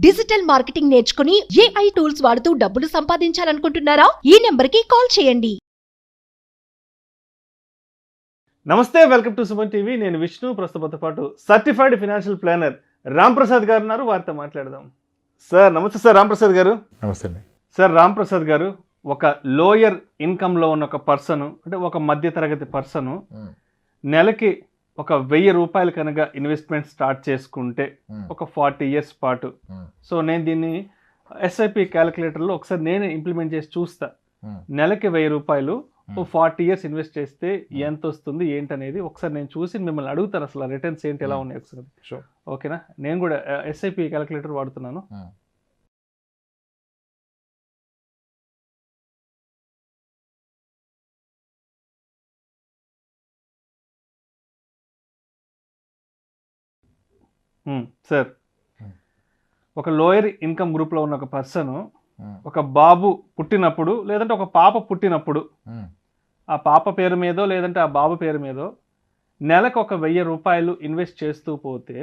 Digital marketing నేర్చుకుని AI tools వాడుతూ డబ్బులు సంపాదించాలనుకుంటున్నారా? ఈ నెంబర్కి కాల్ చేయండి. నమస్తే, వెల్కమ్ టు సుమన్ టీవీ. నేను విష్ణు. ప్రస్తుతంతో పాటు certified financial planner Ram Prasad గారు ఉన్నారు. వారితో మాట్లాడదాం. సార్ నమస్తే. సార్ రామ్ ప్రసాద్ గారు. నమస్తే అండి. సార్ రామ్ ప్రసాద్ గారు, ఒక లోయర్ ఇన్కమ్లో ఉన్న ఒక పర్సన్, అంటే ఒక మధ్య తరగతి పర్సన్ నెలకి ఒక 1000 రూపాయలు కనుక ఇన్వెస్ట్మెంట్ స్టార్ట్ చేసుకుంటే ఒక 40 years పాటు, సో నేను దీన్ని SIP క్యాలిక్యులేటర్లో ఒకసారి నేను ఇంప్లిమెంట్ చేసి చూస్తా. నెలకి 1000 రూపాయలు 40 years ఇన్వెస్ట్ చేస్తే ఎంత వస్తుంది ఏంటనేది ఒకసారి నేను చూసి మిమ్మల్ని అడుగుతాను. అసలు రిటర్న్స్ ఏంటి, ఎలా ఉన్నాయి ఒకసారి. ఓకేనా? నేను కూడా SIP క్యాలిక్యులేటర్ వాడుతున్నాను. సార్, ఒక లోయర్ ఇన్కమ్ గ్రూప్లో ఉన్న ఒక పర్సన్, ఒక బాబు పుట్టినప్పుడు లేదంటే ఒక పాప పుట్టినప్పుడు, ఆ పాప పేరు మీదో లేదంటే ఆ బాబు పేరు మీదో నెలకు ఒక 1000 రూపాయలు ఇన్వెస్ట్ చేస్తూ పోతే,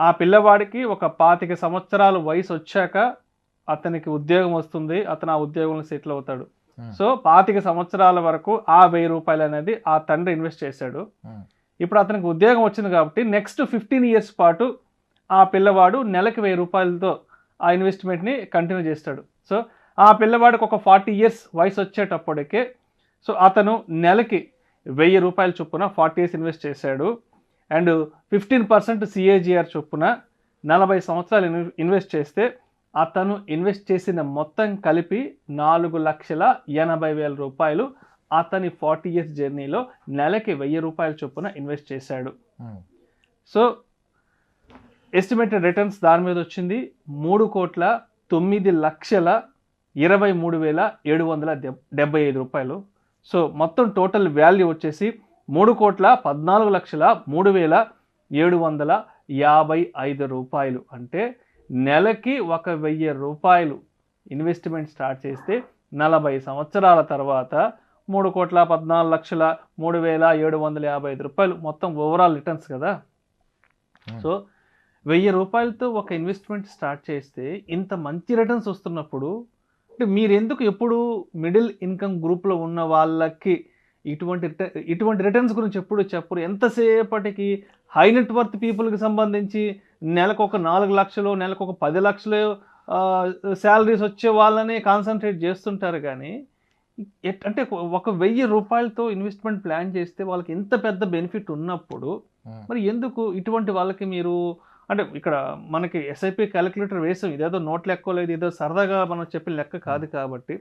ఆ పిల్లవాడికి ఒక 25 సంవత్సరాల వయసు వచ్చాక అతనికి ఉద్యోగం వస్తుంది. అతను ఆ ఉద్యోగంలో సెటిల్ అవుతాడు. సో 25 సంవత్సరాల వరకు ఆ 1000 రూపాయలు అనేది ఆ తండ్రి ఇన్వెస్ట్ చేశాడు. ఇప్పుడు అతనికి ఉద్యోగం వచ్చింది కాబట్టి నెక్స్ట్ 15 years పాటు ఆ పిల్లవాడు నెలకి 1000 రూపాయలతో ఆ ఇన్వెస్ట్మెంట్ని కంటిన్యూ చేస్తాడు. సో ఆ పిల్లవాడికి ఒక 40 years వయసు వచ్చేటప్పటికే, సో అతను నెలకి 1000 రూపాయల చొప్పున 40 years ఇన్వెస్ట్ చేశాడు. అండ్ 15% CAGR చొప్పున 40 సంవత్సరాలు ఇన్వెస్ట్ చేస్తే అతను ఇన్వెస్ట్ చేసిన మొత్తం కలిపి 4,80,000 రూపాయలు అతని 40 years జర్నీలో నెలకి 1000 రూపాయల చొప్పున ఇన్వెస్ట్ చేశాడు. సో ఎస్టిమేటెడ్ రిటర్న్స్ దాని మీద వచ్చింది 3,09,23,775 రూపాయలు. సో మొత్తం టోటల్ వాల్యూ వచ్చేసి 3,14,03,755 రూపాయలు. అంటే నెలకి ఒక 1000 రూపాయలు ఇన్వెస్ట్మెంట్ స్టార్ట్ చేస్తే 40 సంవత్సరాల తర్వాత 3,14,03,755 రూపాయలు మొత్తం ఓవరాల్ రిటర్న్స్ కదా. సో 1000 రూపాయలతో ఒక ఇన్వెస్ట్మెంట్ స్టార్ట్ చేస్తే ఇంత మంచి రిటర్న్స్ వస్తున్నప్పుడు, అంటే మీరు ఎందుకు ఎప్పుడు మిడిల్ ఇన్కమ్ గ్రూప్లో ఉన్న వాళ్ళకి ఇటువంటి రిటర్న్స్ గురించి ఎప్పుడు చెప్పరు? ఎంతసేపటికి హై నెట్ వర్త్ పీపుల్కి సంబంధించి నెలకు ఒక 4 లక్షలు, నెలకు ఒక 10 లక్షలు శాలరీస్ వచ్చే వాళ్ళని కాన్సన్ట్రేట్ చేస్తుంటారు. కానీ అంటే ఒక 1000 రూపాయలతో ఇన్వెస్ట్మెంట్ ప్లాన్ చేస్తే వాళ్ళకి ఎంత పెద్ద బెనిఫిట్ ఉన్నప్పుడు మరి ఎందుకు ఇటువంటి వాళ్ళకి మీరు, అంటే ఇక్కడ మనకి SIP క్యాలిక్యులేటర్ వేసాం, ఇదేదో నోట్ లెక్క లేదు, ఏదో సరదాగా మనం చెప్పిన లెక్క కాదు. కాబట్టి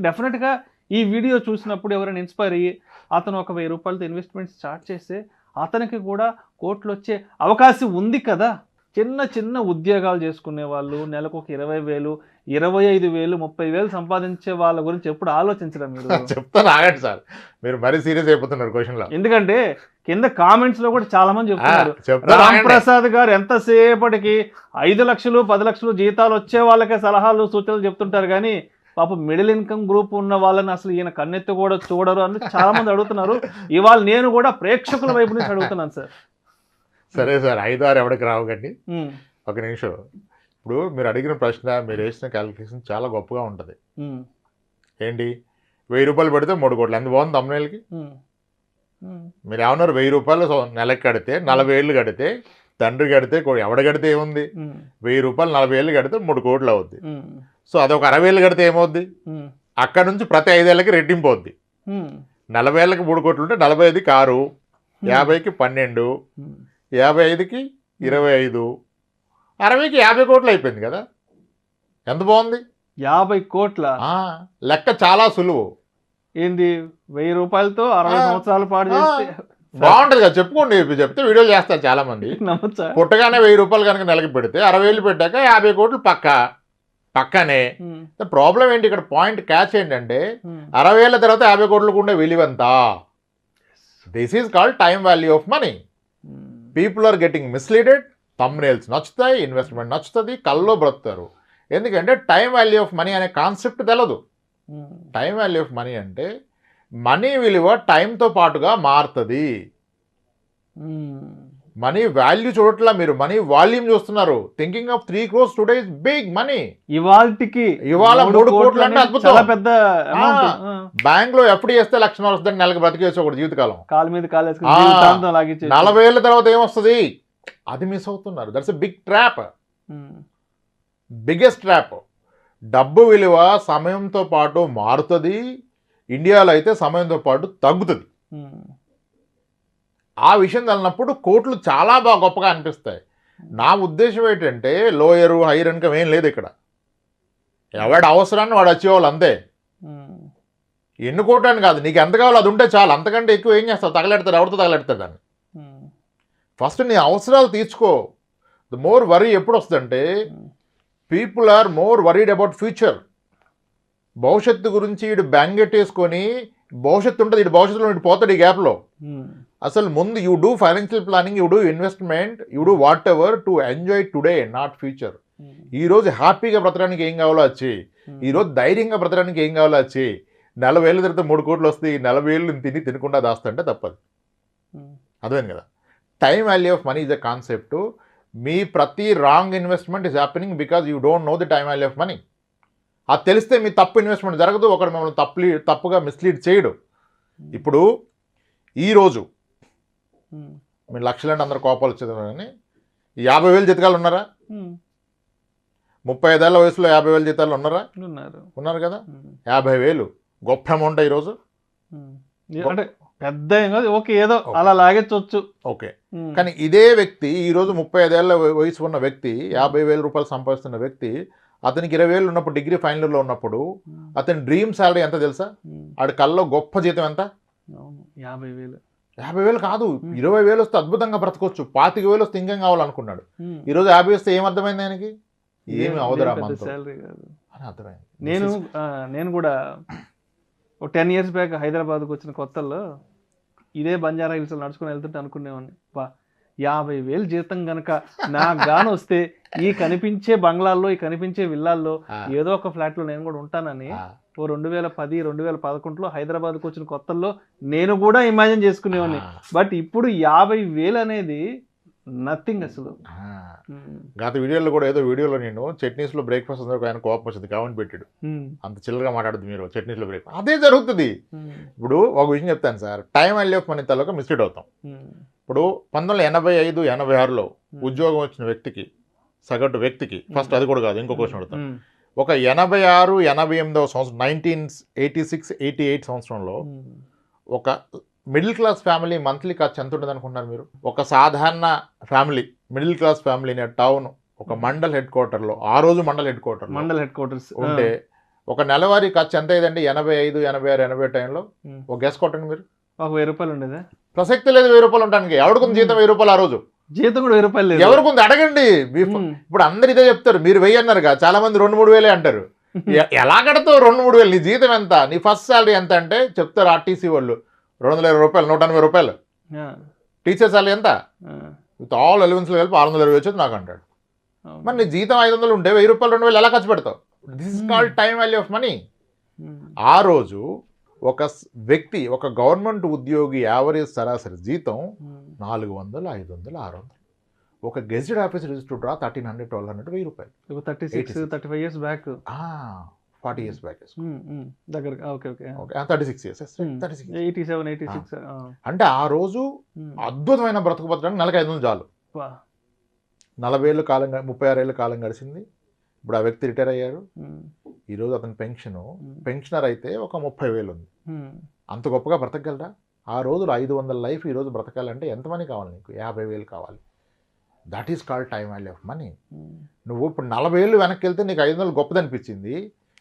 డెఫినెట్గా ఈ వీడియో చూసినప్పుడు ఎవరైనా ఇన్స్పైర్ అయ్యి అతను ఒక 1000 రూపాయలతో ఇన్వెస్ట్మెంట్ స్టార్ట్ చేస్తే అతనికి కూడా కోట్లు వచ్చే అవకాశం ఉంది కదా. చిన్న చిన్న ఉద్యోగాలు చేసుకునే వాళ్ళు నెలకు ఒక 20,000, 25,000, 30,000 సంపాదించే వాళ్ళ గురించి ఎప్పుడు ఆలోచించడం? మీరు చెప్తాను, ఆగండి సార్, మీరు మరీ సీరియస్ అయిపోతున్నారు క్వశ్చన్లో. ఎందుకంటే కింద కామెంట్స్ లో కూడా చాలా మంది చెప్తున్నారు, రామ్ ప్రసాద్ గారు ఎంతసేపటికి 5 లక్షలు 10 లక్షలు జీతాలు వచ్చే వాళ్ళకే సలహాలు సూచనలు చెప్తుంటారు, కానీ పాప మిడిల్ ఇన్కమ్ గ్రూప్ ఉన్న వాళ్ళని అసలు ఈయన కన్నెత్తి కూడా చూడరు అని చాలా మంది అడుగుతున్నారు. ఇవాళ నేను కూడా ప్రేక్షకుల వైపు నుంచి అడుగుతున్నాను సార్. సరే సార్, 5-6 ఎవరికి రావు కండి. ఒక నిమిషం. ఇప్పుడు మీరు అడిగిన ప్రశ్న, మీరు వేసిన క్యాలిక్యులేషన్ చాలా గొప్పగా ఉంటుంది. ఏంటి, 1000 రూపాయలు పెడితే 3 కోట్లు, ఎంత బాగుంది తమ్ముళ్ళకి. మీరు ఏమన్నారు, 1000 రూపాయలు నెలకి కడితే 40 ఏళ్ళు కడితే, తండ్రి కడితే ఎవడ కడితే ఏముంది, 1000 రూపాయలు 40 ఏళ్ళు కడితే 3 కోట్లు అవుద్ది. సో అదొక 60 ఏళ్ళు కడితే ఏమవుద్ది, అక్కడ నుంచి ప్రతి 5 ఏళ్ళకి రెట్టింపు అవుద్ది. 40 ఏళ్ళకి 3 కోట్లు ఉంటే 45కి 6, 50కి 12, 55కి 25, 60కి 50 కోట్లు అయిపోయింది కదా. ఎంత బాగుంది, 50 కోట్ల లెక్క చాలా సులువు. ఏంది, 1000 రూపాయలతో 60 సంవత్సరాల పాటు చేస్తే బాగుంటుంది కదా. చెప్పుకోండి, చెప్తే వీడియోలు చేస్తారు చాలా మంది. పుట్టగానే 1000 రూపాయలు కనుక నెలకి పెడితే 60 ఏళ్ళు పెట్టాక 50 కోట్లు పక్కనే. ప్రాబ్లం ఏంటి ఇక్కడ, పాయింట్ క్యాచ్ ఏంటంటే 60 ఏళ్ళ తర్వాత 50 కోట్లకు ఉండే విలువంత. This is called time value of money. People are getting misleaded. Thumbnails నచ్చుతాయి, ఇన్వెస్ట్మెంట్ నచ్చుతుంది, కల్లో బ్రతుకుతారు. ఎందుకంటే టైం వాల్యూ ఆఫ్ మనీ అనే కాన్సెప్ట్ తెలదు. టైం వాల్యూ ఆఫ్ మనీ అంటే మనీ విలువ టైంతో పాటుగా మారుతుంది. మనీ వాల్యూ చూడట్లా మీరు, మనీ వాల్యూమ్ చూస్తున్నారు. Thinking of 3 crores today is big money. ఇవాళ 3 కోట్లు అంటే అద్భుతం. చాలా పెద్ద బ్యాంక్ లో ఎప్పుడు చేస్తే 1,00,000 వస్తుంది, నెలకు బ్రతికేసి ఒకటి జీవితకాలం. కాలు మీద కాలు వేసుకుని జీవితాంతం లాగించేసి 40 ఏళ్ళ తర్వాత ఏమొస్తుంది, అది మిస్ అవుతున్నారు. That's a big trap, biggest trap. డబ్బు విలువ సమయంతో పాటు మారుతుంది, ఇండియాలో అయితే సమయంతో పాటు తగ్గుతుంది. ఆ విషయం తెలినప్పుడు కోట్లు చాలా బాగా గొప్పగా అనిపిస్తాయి. నా ఉద్దేశం ఏంటంటే లోయరు హైయర్ ఇన్కమ్ ఏం లేదు ఇక్కడ. ఎవడి అవసరాన్ని వాడు వచ్చేవాళ్ళు అంతే. ఎన్ని కోట్లు అని కాదు, నీకు ఎంత కావాలో అది ఉంటే చాలు. అంతకంటే ఎక్కువ ఏం చేస్తావు, తగలెడతాడు, ఎవరితో తగలెడతాడు దాన్ని. ఫస్ట్ నీ అవసరాలు తీర్చుకో. ద మోర్ వరీ ఎప్పుడు వస్తుందంటే people are more worried about future. భవిష్యత్తు గురించి వీడు బెంగెట్టేసుకొని భవిష్యత్తు ఉంటుంది, ఇటు భవిష్యత్తులో ఇటు పోతాడు ఈ గ్యాప్లో. అసలు ముందు you do financial planning, you do investment, you do what ever to enjoy today not future. ఈరోజు హ్యాపీగా బ్రతకడానికి ఏం కావాలో వచ్చి, ఈరోజు ధైర్యంగా బ్రతకడానికి ఏం కావాలో వచ్చి. 40 ఏళ్ళ తర్వాత 3 కోట్లు వస్తాయి, 40 ఏళ్ళు తినకుండా దాస్తుంటే తప్పదు. అర్థమైంది కదా. Time value of money is a concept. మీ ప్రతి wrong investment is happening because you don't know the time value of money. అది తెలిస్తే మీ తప్పు ఇన్వెస్ట్మెంట్ జరగదు, ఒకడు మిమ్మల్ని తప్పుగా మిస్లీడ్ చేయడు. ఇప్పుడు ఈరోజు మీరు లక్షలంటే అందరు కోపాలు వచ్చేది కానీ 50,000 జీతాలు ఉన్నారా? 35 ఏళ్ల వయసులో 50,000 జీతాలు ఉన్నారా? ఉన్నారు కదా. 50,000 గొప్ప అమౌంట్ ఈరోజు. అంటే పెద్ద ఓకే, ఏదో అలా లాగేచ్చు. ఓకే, కానీ ఇదే వ్యక్తి ఈరోజు 35 ఏళ్ల వయసు ఉన్న వ్యక్తి, 50,000 రూపాయలు సంపాదిస్తున్న వ్యక్తి, అతనికి 20,000 ఉన్నప్పుడు, డిగ్రీ ఫైనల్ ఇయర్లో ఉన్నప్పుడు అతని డ్రీమ్ శాలరీ ఎంత తెలుసా? ఆడి కల్లో గొప్ప జీతం ఎంత? 50,000. 50,000 కాదు, 20,000 వస్తే అద్భుతంగా బ్రతకొచ్చు. 25,000 వస్తే ఇంకేం కావాలనుకున్నాడు. ఈరోజు 50 వస్తే ఏమర్థమైంది ఆయనకి? ఏమి అవదురా శాలరీ కాదు అని అర్థమైంది. నేను కూడా ఒక 10 years బ్యాక్ హైదరాబాద్కి వచ్చిన కొత్తల్లో ఇదే బంజారా హిల్స్ నడుచుకుని వెళ్తుంటే అనుకునేవాడిని, 50,000 జీతం గనక నాకు గాను వస్తే ఈ కనిపించే బంగ్లాల్లో, ఈ కనిపించే విల్లాల్లో ఏదో ఒక ఫ్లాట్లో నేను కూడా ఉంటానని 2010, 2011లో హైదరాబాద్కి వచ్చిన కొత్తల్లో నేను కూడా ఇమాజిన్ చేసుకునేవాడిని. బట్ ఇప్పుడు 50,000 అనేది నథింగ్ అసలు. గత వీడియోలో కూడా ఏదో వీడియోలో నేను చట్నీస్లో బ్రేక్ఫాస్ట్ అందరూ ఆయన కోపం వచ్చింది, కామెంట్ పెట్టాడు, అంత చిల్లరగా మాట్లాడుతుంది మీరు చట్నీస్లో బ్రేక్ఫాస్ట్. అదే జరుగుతుంది. ఇప్పుడు ఒక విషయం చెప్తాను sir, time value of money taluka mislead అవుతాం. ఇప్పుడు 1985, 86లో ఉద్యోగం వచ్చిన వ్యక్తికి, సగటు వ్యక్తికి, ఫస్ట్ అది కూడా కాదు, ఇంకో క్వశ్చన్ అడుగుతాం. ఒక 86, 88వ సంవత్సరం 1986, 88 సంవత్సరంలో ఒక మిడిల్ క్లాస్ ఫ్యామిలీ మంత్లీ ఖర్చు ఎంత ఉంటుంది అనుకుంటున్నారు మీరు? ఒక సాధారణ family, middle class family town, ఒక మండల్ హెడ్ క్వార్టర్లో, ఆ రోజు మండల్ హెడ్ క్వార్టర్స్ ఉంటే ఒక నెలవారీ ఖర్చు ఎంత అయ్యేదండి? 85, 86, 80 టైంలో ఒక గెస్ కొట్టండి మీరు. ఒక 1,000 రూపాయలు ఉండేదా? ప్రసక్తి లేదు 1,000 రూపాయలు ఉండడానికి. ఎవరికి జీతం 1,000 రూపాయలు? ఆ రోజు జీతం కూడా 1,000 రూపాయలు లేదు. ఎవరికి ఉంది అడగండి. ఇప్పుడు అందరు ఇదే చెప్తారు, మీరు 1,000 అన్నారుగా, చాలా మంది 2-3 వేలే అంటారు. ఎలా కడతావు 2-3 వేలు? నీ జీతం ఎంత? నీ ఫస్ట్ శాలరీ ఎంత అంటే చెప్తారు ఆర్టీసీ వాళ్ళు 220 రూపాయలు, 180 రూపాయలు. టీచర్ శాలరీ ఎంత? విత్ ఆల్ అలవెన్స్లు కలిపి 620 వచ్చేది నాకు అంటాడు. మరి నీ జీతం 500 ఉంటే 1,000 రూపాయలు, 2,000 ఎలా ఖర్చు పెడతావు? This is called time value of money. ఆ రోజు ఒక వ్యక్తి, ఒక గవర్నమెంట్ ఉద్యోగి యావరేజ్ సరాసరి జీతం 400, 500, 600. ఒక gazetted officer used to draw 1,300, 1,200, 1,000 రూపాయలు. 35 years బ్యాక్, 40 years బ్యాక్ దగ్గర. Okay okay, 36 years, 87, 86. అంటే ఆ రోజు అద్భుతమైన బ్రతుకు బతకడానికి నెలకు 500 చాలు. 40 ఏళ్ళు కాలం, 36 ఏళ్ళ కాలం గడిచింది. ఇప్పుడు ఆ వ్యక్తి రిటైర్ అయ్యారు. ఈరోజు అతని పెన్షనర్ అయితే ఒక 30,000 ఉంది. అంత గొప్పగా బ్రతకగలరా? ఆ రోజులు 500 లైఫ్ ఈరోజు బ్రతకాలంటే ఎంత మనీ కావాలి నీకు? 50,000 కావాలి. That is called time value of money. నువ్వు ఇప్పుడు 40 ఏళ్ళు వెనక్కి వెళ్తే నీకు 500 గొప్పదనిపించింది.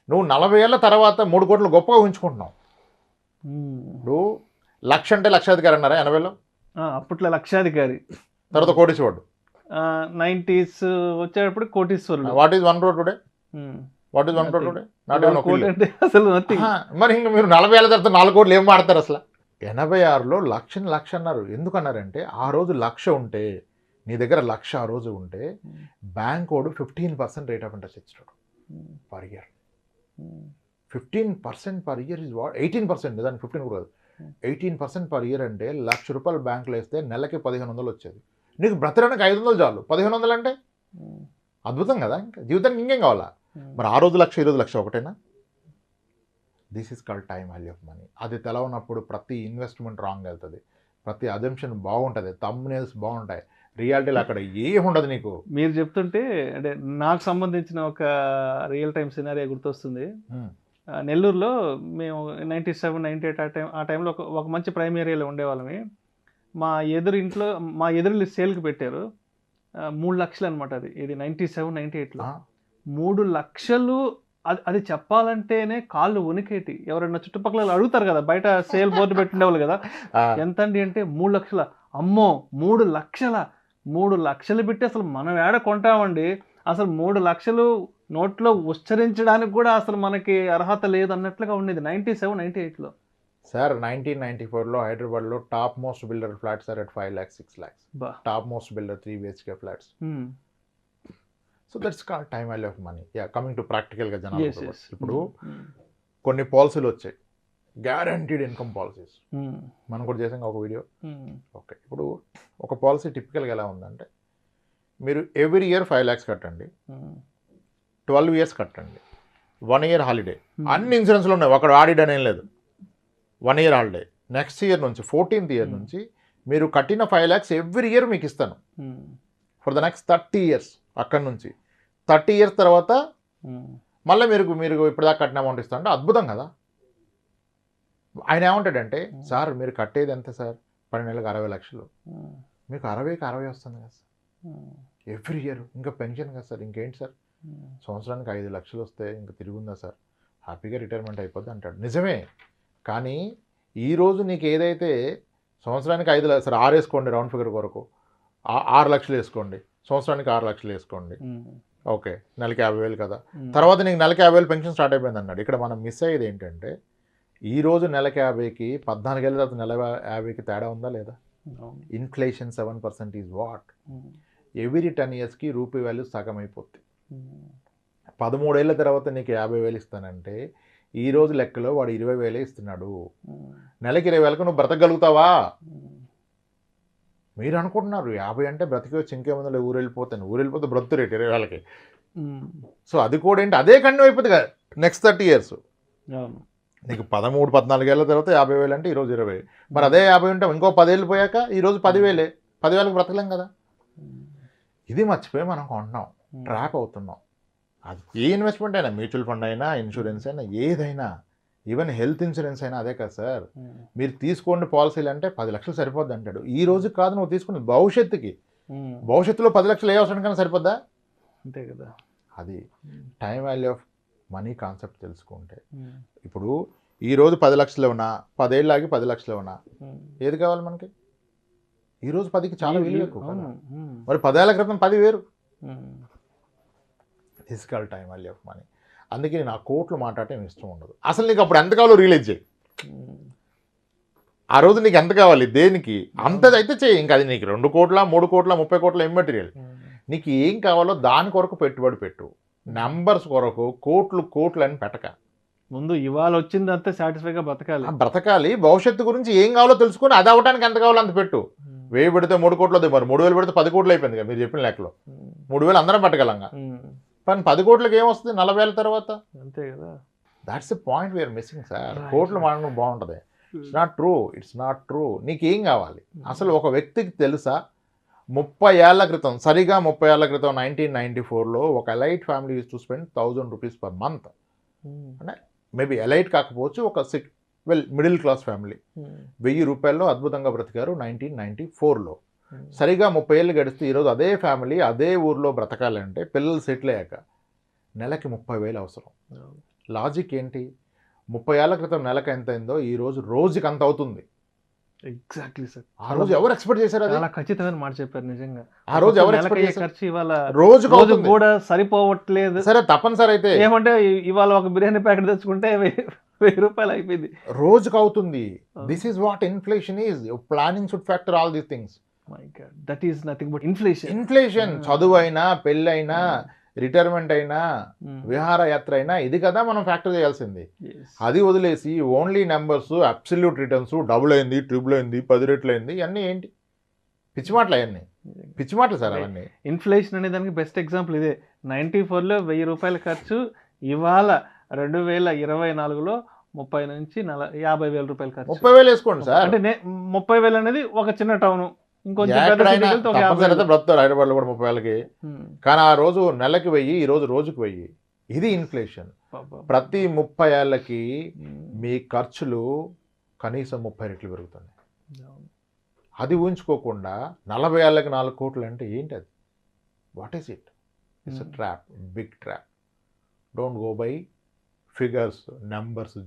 నువ్వు 40 ఏళ్ళ తర్వాత 3 కోట్లు గొప్పగా ఉంచుకుంటున్నావు. ఇప్పుడు 1,00,000 అంటే లక్షాధికారి అన్నారా 80లో? అప్పట్లో లక్షాధికారి, తర్వాత కోటీశ్వరుడు. 90s వచ్చేటప్పుడు కోటీశ్వరుడు. What is 1 crore today? What is 1 crore today? Not even 1 crore. అసలు మరి ఇంకా మీరు 40 ఏళ్ళ తర్వాత 4 కోట్లు ఏం మాడతారు అసలు? 86లో 1,00,000 అన్నారు. ఎందుకన్నారంటే ఆ రోజు 1,00,000 ఉంటే, నీ దగ్గర 1,00,000 ఆ రోజు ఉంటే బ్యాంక్ వాడు 15% రేట్ ఆఫ్ ఇంట్రెస్ట్ ఇస్తాడు per year. 15% per year is what? 18%, దానికి 15 కూడా కాదు, 18% పర్ ఇయర్ అంటే 1,00,000 రూపాయలు బ్యాంకులో వేస్తే నెలకి 1,500 వచ్చేది. నీకు బ్రతకడానికి 500 చాలు, 1500 అంటే అద్భుతం కదా. ఇంకా జీవితానికి ఇంకేం కావాలా? మరి ఆ రోజు లక్ష, ఈ రోజు లక్ష ఒకటేనా? This is called time value of money. అది తెలవనప్పుడు ప్రతి ఇన్వెస్ట్మెంట్ రాంగ్ వెళ్తుంది, ప్రతి అజంప్షన్ బాగుంటుంది, థంబ్నెయిల్స్ బాగుంటాయి, రియాలిటీలో అక్కడ ఏమి ఉండదు నీకు. మీరు చెప్తుంటే అంటే నాకు సంబంధించిన ఒక రియల్ టైం సినారియో గుర్తొస్తుంది. నెల్లూరులో మేము 97, 98 ఆ టైంలో ఒక మంచి ప్రైమ్ ఏరియాలో ఉండేవాళ్ళమి. మా ఎదురు సేల్కి పెట్టారు 3 లక్షలు అనమాట. ఇది 97, 98లో 3 లక్షలు. అది చెప్పాలంటేనే కాళ్ళు వణికేటి. ఎవరైనా చుట్టుపక్కల అడుగుతారు కదా, బయట సేల్ బోర్డు పెట్టిండేవాళ్ళు కదా, ఎంతండి అంటే 3 లక్షల. అమ్మో 3 లక్షల, 3 లక్షలు పెట్టి అసలు మనం ఏడ కొంటామండి, అసలు 3 లక్షలు నోట్లో ఉచ్చరించడానికి కూడా అసలు మనకి అర్హత లేదు అన్నట్లుగా ఉండేది 97, 98లో. సార్ 1994లో హైదరాబాద్లో top most builder flats are at 5 lakhs, 6 lakhs. Top most builder 3 BHK flats. So that's called time value of money. Yeah, coming to ప్రాక్టికల్గా జనాలు. ఇప్పుడు కొన్ని పాలసీలు వచ్చాయి, గ్యారంటీడ్ ఇన్కమ్ పాలసీస్. మనం కూడా చేసాం ఒక వీడియో. ఓకే, ఇప్పుడు ఒక పాలసీ టిపికల్గా ఎలా ఉందంటే, మీరు ఎవ్రీ ఇయర్ 5 lakhs కట్టండి, 12 years కట్టండి, 1 year హాలిడే. అన్ని ఇన్సూరెన్స్లు ఉన్నాయి, ఒకడు ఆడిట్ అనేం లేదు. 1 year హాలిడే. నెక్స్ట్ ఇయర్ నుంచి 14th year నుంచి మీరు కట్టిన 5 lakhs ఎవ్రీ ఇయర్ మీకు ఇస్తాను ఫర్ ద నెక్స్ట్ 30 years. అక్కడి నుంచి 30 years తర్వాత మళ్ళీ మీరు ఇప్పటిదాకా కట్టిన అమౌంట్ ఇస్తా అంటే అద్భుతం కదా. ఆయన ఏమంటాడంటే, సార్ మీరు కట్టేది ఎంత సార్, 12 నెలలకు 60 లక్షలు, మీకు 60కి 60 వస్తుంది కదా సార్ ఎవ్రీ ఇయర్, ఇంకా పెన్షన్ కదా సార్, ఇంకేంటి సార్, సంవత్సరానికి 5 లక్షలు వస్తే ఇంకా తిరుగుందా సార్, హ్యాపీగా రిటైర్మెంట్ అయిపోద్ది అంటాడు. నిజమే, కానీ ఈరోజు నీకు ఏదైతే సంవత్సరానికి 5 లక్షలు, సార్ 6 వేసుకోండి రౌండ్ ఫిగర్ కొరకు, 6 లక్షలు వేసుకోండి, సంవత్సరానికి 6 లక్షలు వేసుకోండి, ఓకే, నెలకి 50,000 కదా, తర్వాత నీకు నెలకి 50,000 పెన్షన్ స్టార్ట్ అయిపోయింది అన్నాడు. ఇక్కడ మనం మిస్ అయ్యేది ఏంటంటే, ఈరోజు నెలకి 50కి 14 ఏళ్ళ తర్వాత నెల 50కి తేడా ఉందా లేదా? Inflation 7% is what. ఎవ్రీ 10 yearsకి రూపీ వాల్యూ సగం అయిపోద్ది. 13 ఏళ్ళ తర్వాత నీకు 50,000 ఇస్తానంటే ఈ రోజు లెక్కలో వాడు 20,000 ఇస్తున్నాడు. నెలకి 20,000కు నువ్వు బ్రతకగలుగుతావా? మీరు అనుకుంటున్నారు 50 అంటే బ్రతికొచ్చి ఇంకేముందో ఊరు వెళ్ళిపోతే బ్రతు రేటు 20,000కి. సో అది కూడా ఏంటి, అదే కంటిన్యూ అయిపోతుంది కదా నెక్స్ట్ 30 years. నీకు 13, 14 ఏళ్ళ తర్వాత 50,000 అంటే ఈరోజు 20. మరి అదే 50 ఉంటే ఇంకో 10 ఏళ్ళు పోయాక ఈరోజు 10,000. 10,000కి బ్రతకలేం కదా. ఇది మర్చిపోయి మనం కొంటున్నాం, ట్రాప్ అవుతున్నాం. అది ఏ ఇన్వెస్ట్మెంట్ అయినా, మ్యూచువల్ ఫండ్ అయినా, ఇన్సూరెన్స్ అయినా, ఏదైనా, ఈవెన్ హెల్త్ ఇన్సూరెన్స్ అయినా అదే కదా సార్. మీరు తీసుకోండి పాలసీలు అంటే 10 లక్షలు సరిపోద్ది అంటాడు. ఈ రోజు కాదు నువ్వు తీసుకుని భవిష్యత్తులో 10 లక్షలు ఏ అవసరం కన్నా సరిపోద్దా? అంతే కదా. అది time value of money concept తెలుసుకుంటే, ఇప్పుడు ఈరోజు 10 లక్షలు ఉన్నా, 10 ఏళ్ళు ఆగి 10 లక్షలు ఉన్నా, ఏది కావాలి మనకి? ఈరోజు 10కి చాలా విలువ ఎక్కువ కదా. మరి 10 ఏళ్ల క్రితం 10 వేరు. Physical time value of money. అందుకే నేను ఆ కోట్లు మాట్లాడటం ఇష్టం ఉండదు. అసలు నీకు అప్పుడు ఎంత కావాలో రియలైజ్ చేయి. ఆ రోజు నీకు ఎంత కావాలి, దేనికి అంతదైతే చేయి. ఇంకా అది నీకు 2 కోట్ల, 3 కోట్ల, 30 కోట్ల ఇమ్మెటీరియల్, నీకు ఏం కావాలో దాని కొరకు పెట్టుబడి పెట్టు. నెంబర్స్ కొరకు కోట్లు అని పెట్టక, ముందు ఇవాళ వచ్చిందంతా సాటిస్ఫైగా బ్రతకాలి. భవిష్యత్తు గురించి ఏం కావాలో తెలుసుకొని అది అవ్వడానికి ఎంత కావాలో అంత పెట్టు. 1000 పెడితే 3 కోట్లు, మరి 3,000 పెడితే 10 కోట్లు అయిపోయింది కదా మీరు చెప్పిన లెక్కలో. 3,000 అందరం పెట్టగలంగా, కానీ 10 కోట్లకి ఏమొస్తుంది 40 ఏళ్ళ తర్వాత? అంతే కదా. That's the point we're missing sir. కోట్లు మాడడం బాగుంటుంది, ఇట్స్ నాట్ ట్రూ. నీకేం కావాలి అసలు? ఒక వ్యక్తికి తెలుసా 30 ఏళ్ల క్రితం, సరిగా 30 ఏళ్ల క్రితం 1994లో ఒక elite family use to spend 1,000 rupees per month. అంటే మేబీ ఎలైట్ కాకపోవచ్చు, ఒక మిడిల్ క్లాస్ ఫ్యామిలీ 1000 రూపాయల్లో అద్భుతంగా బ్రతికారు 1994లో. సరిగా 30 ఏళ్ళు గడిస్తే ఈరోజు అదే ఫ్యామిలీ అదే ఊర్లో బ్రతకాలంటే పిల్లలు సెటిల్ అయ్యాక నెలకి 30,000 అవసరం. లాజిక్ ఏంటి? 30 ఏళ్ల క్రితం నెలకు ఎంత అయిందో ఈరోజు రోజుకి అంత అవుతుంది. Exactly sir. ఆ రోజు ఎవరు ఎక్స్పెక్ట్ చేశారు? చాలా ఖచ్చితమైన మాట చెప్పారు నిజంగా. ఆ రోజు ఎవరు ఎక్స్పెక్ట్ చేశారు? ఖర్చు ఇవాళ రోజు కూడా సరిపోవట్లేదు. సరే తప్పనిసరి అయితే ఏమంటే ఇవాళ ఒక బిర్యానీ ప్యాకెట్ తెచ్చుకుంటే 1000 రూపాయలు అయిపోయింది, రోజుకు అవుతుంది. This is what inflation is. Planning should factor all these things. My God, that is nothing but inflation. చదువు అయినా, పెళ్ళైనా, రిటైర్మెంట్ అయినా, విహారయాత్ర అయినా ఇది కదా మనం ఫ్యాక్టర్ చేయాల్సింది. అది వదిలేసి only numbers, absolute returns, double అయింది, ట్రిపుల్ అయింది, 10 రెట్లు అయింది, ఇవన్నీ ఏంటి పిచ్చి మాటలు అవన్నీ. పిచ్చి మాటలు సార్ అవన్నీ. ఇన్ఫ్లేషన్ అనే దానికి బెస్ట్ ఎగ్జాంపుల్ ఇదే. 94లో 1000 రూపాయల ఖర్చు ఇవాళ 2024లో 30 నుంచి 50,000 రూపాయలు ఖర్చు. 30,000 వేసుకోండి సార్. అంటే 30,000 అనేది ఒక చిన్న టౌన్, ఇంకొంచెం పెద్ద ఎక్కడైనా city కి వెళ్తే ఒక తప్పనిసరి 50,000. బ్రతుకుతారు హైదరాబాద్లో కూడా 30,000కి. కానీ ఆ రోజు నెలకి 1000, ఈ రోజు రోజుకి 1000. ఇది ఇన్ఫ్లేషన్. ప్రతి 30 ఏళ్ళకి మీ ఖర్చులు కనీసం 30 రెట్లు పెరుగుతుంది. అది ఊహించుకోకుండా 40 ఏళ్ళకి 4 కోట్లు అంటే ఏంటి అది? What is it? It's a trap, big trap. Don't go by figures, numbers,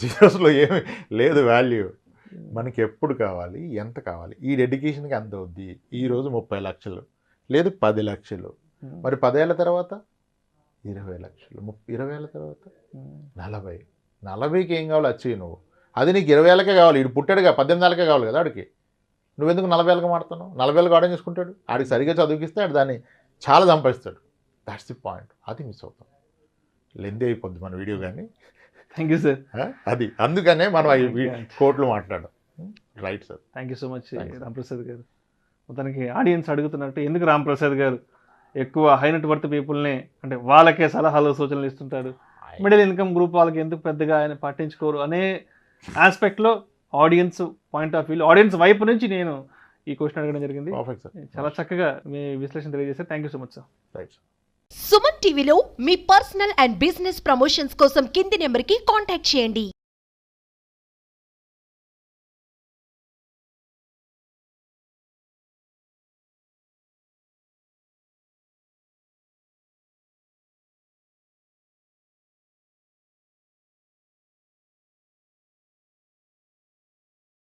జీరోస్లో ఏమి లేదు వాల్యూ. మనకి ఎప్పుడు కావాలి, ఎంత కావాలి, ఈ డెడికేషన్కి ఎంత అవుద్ది. ఈరోజు 30 లక్షలు లేదు 10 లక్షలు, మరి 10 ఏళ్ళ తర్వాత 20 లక్షలు, 20 ఏళ్ళ తర్వాత 40కి ఏం కావాలి వచ్చి నువ్వు. అది నీకు 20 ఏళ్ళకే కావాలి. ఇటు పుట్టాడుగా 18 ఏళ్ళకే కావాలి కదా ఆడికి. నువ్వెందుకు 40 ఏళ్ళకి మాడుతున్నావు? 40 ఏళ్ళకి ఆడని చేసుకుంటాడు. ఆడికి సరిగ్గా చదివిస్తే ఆడు దాన్ని చాలా సంపాదిస్తాడు. That's the point. అది మిస్ అవుతాం. లెంది అయిపోద్ది మన వీడియో. కానీ థ్యాంక్ యూ సార్. అది అందుకనే మనం ఈ కోట్లు మాట్లాడడం. Right sir. Thank you so much Ramprasad గారు. మొత్తానికి ఆడియన్స్ అడుగుతున్నట్టు ఎందుకు రాంప్రసాద్ గారు ఎక్కువ హై నెట్ వర్త్ పీపుల్ని, అంటే వాళ్ళకే సలహాలు సూచనలు ఇస్తుంటాడు, మిడిల్ ఇన్కమ్ గ్రూప్ వాళ్ళకి ఎందుకు పెద్దగా ఆయన పట్టించుకోరు అనే ఆస్పెక్ట్లో audience point of view, audience వైపు నుంచి నేను ఈ క్వశ్చన్ అడగడం జరిగింది. చాలా చక్కగా మీ విశ్లేషణ తెలియజేశారు. Thank you so much sir. Right sir. Suman టీవీలో మీ పర్సనల్ అండ్ బిజినెస్ ప్రమోషన్స్ కోసం కింది నెంబర్కి కాంటాక్ట్ చేయండి.